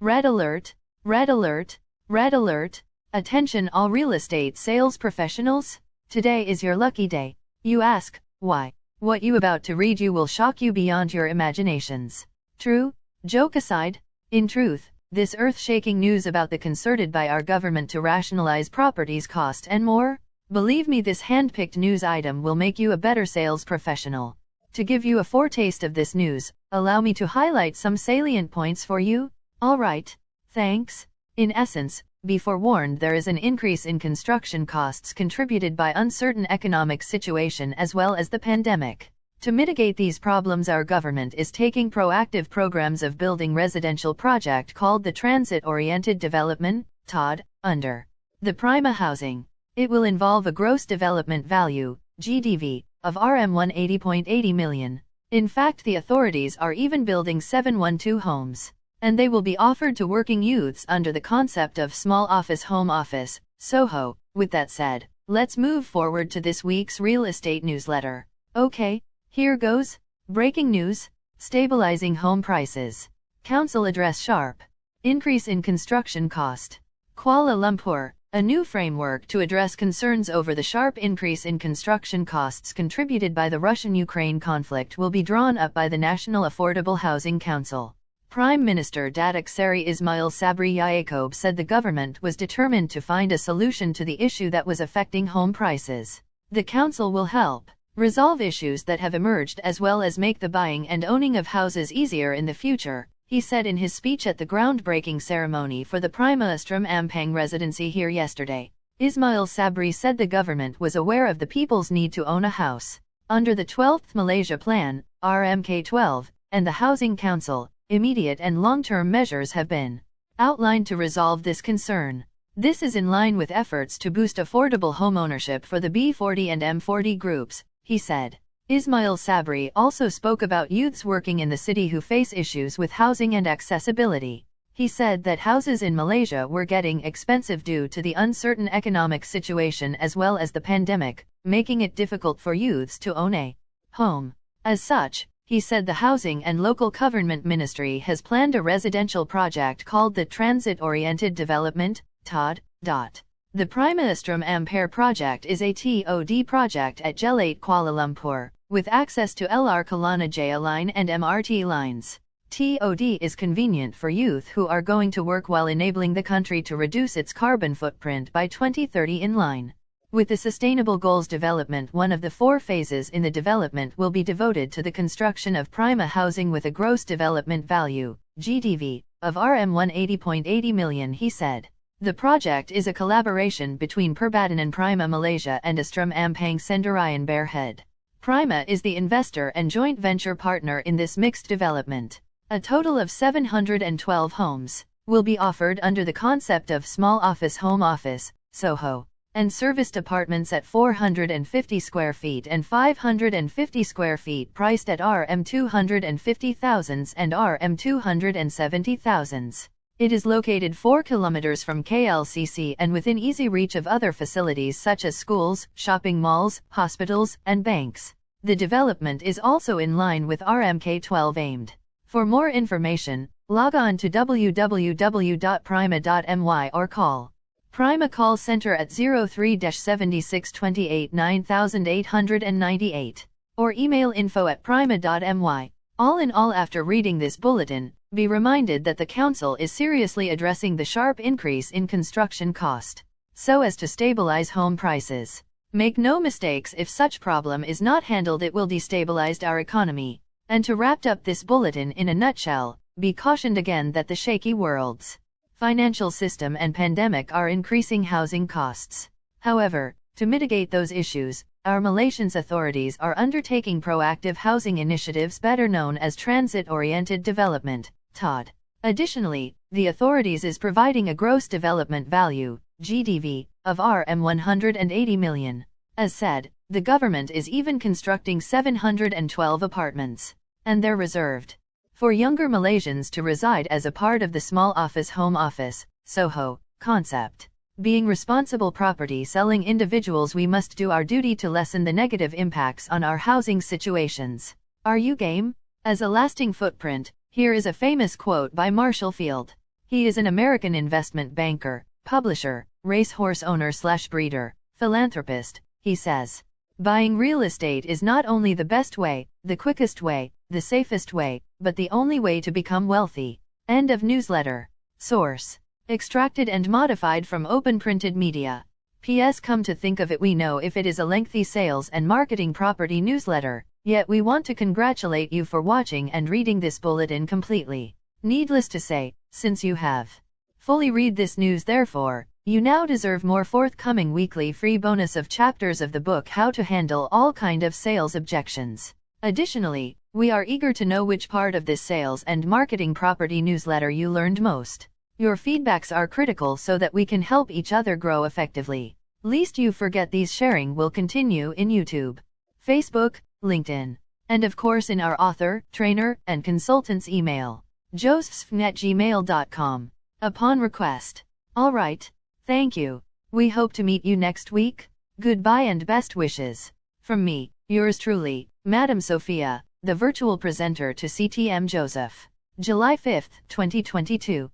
Red alert, red alert, red alert. Attention all real estate sales professionals. Today is your lucky day. You ask, why? What you about to read you will shock you beyond your imaginations. True? Joke aside, in truth, this earth-shaking news about the concerted by our government to rationalize properties cost and more, believe me, this hand-picked news item will make you a better sales professional. To give you a foretaste of this news, allow me to highlight some salient points for you. Alright, thanks. In essence, be forewarned, there is an increase in construction costs contributed by uncertain economic situation as well as the pandemic. To mitigate these problems, our government is taking proactive programs of building residential project called the Transit-Oriented Development, TOD, under the Prima Housing. It will involve a gross development value, GDV, of Rm 180.80 million. In fact, the authorities are even building 712 homes, and they will be offered to working youths under the concept of small office home office, SOHO. With that said, let's move forward to this week's real estate newsletter. Okay, here goes. Breaking news: stabilizing home prices. Council address sharp increase in construction cost. Kuala Lumpur. A new framework to address concerns over the sharp increase in construction costs contributed by the Russian-Ukraine conflict will be drawn up by the National Affordable Housing Council. Prime Minister Datuk Seri Ismail Sabri Yaakob said the government was determined to find a solution to the issue that was affecting home prices. The council will help resolve issues that have emerged as well as make the buying and owning of houses easier in the future, he said in his speech at the groundbreaking ceremony for the Prima Astram Ampang residency here yesterday. Ismail Sabri said the government was aware of the people's need to own a house. Under the 12th Malaysia Plan, RMK12, and the Housing Council, immediate and long-term measures have been outlined to resolve this concern. This is in line with efforts to boost affordable homeownership for the B40 and M40 groups, he said. Ismail Sabri also spoke about youths working in the city who face issues with housing and accessibility. He said that houses in Malaysia were getting expensive due to the uncertain economic situation as well as the pandemic, making it difficult for youths to own a home. As such, he said the Housing and Local Government Ministry has planned a residential project called the Transit-Oriented Development, TOD. The Prima Astram Ampere project is a TOD project at Jelait Kuala Lumpur, with access to LR Kelana Jaya line and MRT lines. TOD is convenient for youth who are going to work while enabling the country to reduce its carbon footprint by 2030 in line with the Sustainable Goals development. One of the 4 phases in the development will be devoted to the construction of Prima housing with a gross development value, GDV, of Rm 180.80 million, he said. The project is a collaboration between Perbadanan Prima Malaysia and Astram Ampang Sendirian Berhad. Prima is the investor and joint venture partner in this mixed development. A total of 712 homes will be offered under the concept of small office home office, SOHO, and serviced apartments at 450 square feet and 550 square feet priced at Rm 250,000 and Rm 270,000. It is located 4 kilometers from KLCC and within easy reach of other facilities such as schools, shopping malls, hospitals, and banks. The development is also in line with RMK12 aimed. For more information, log on to www.prima.my or call Prima Call Center at 03-7628 9898 or email info@prima.my. All in all, after reading this bulletin, be reminded that the Council is seriously addressing the sharp increase in construction cost, so as to stabilize home prices. Make no mistakes, if such problem is not handled it will destabilize our economy. And to wrap up this bulletin in a nutshell, be cautioned again that the shaky world's financial system and pandemic are increasing housing costs. However, to mitigate those issues, our Malaysian authorities are undertaking proactive housing initiatives better known as Transit-Oriented Development, TOD. Additionally, the authorities is providing a gross development value, GDV, of Rm 180 million. As said, the government is even constructing 712 apartments, and they're reserved for younger Malaysians to reside as a part of the small office home office, SOHO, concept. Being responsible property selling individuals, we must do our duty to lessen the negative impacts on our housing situations. Are you game? As a lasting footprint, here is a famous quote by Marshall Field. He is an American investment banker, publisher, racehorse owner/breeder, philanthropist. He says, buying real estate is not only the best way, the quickest way, the safest way, but the only way to become wealthy. End of newsletter. Source: extracted and modified from open printed media. P.S. Come to think of it, we know if it is a lengthy sales and marketing property newsletter, yet we want to congratulate you for watching and reading this bulletin completely. Needless to say, since you have fully read this news, therefore, you now deserve more forthcoming weekly free bonus of chapters of the book How to Handle All Kind of Sales Objections. Additionally, we are eager to know which part of this sales and marketing property newsletter you learned most. Your feedbacks are critical so that we can help each other grow effectively. Lest you forget, these sharing will continue in YouTube, Facebook, LinkedIn, and of course in our author, trainer, and consultant's email, josephsfn@gmail.com, upon request. Alright, thank you. We hope to meet you next week. Goodbye and best wishes. From me, yours truly, Madam Sophia, the virtual presenter to CTM Joseph. July 5, 2022.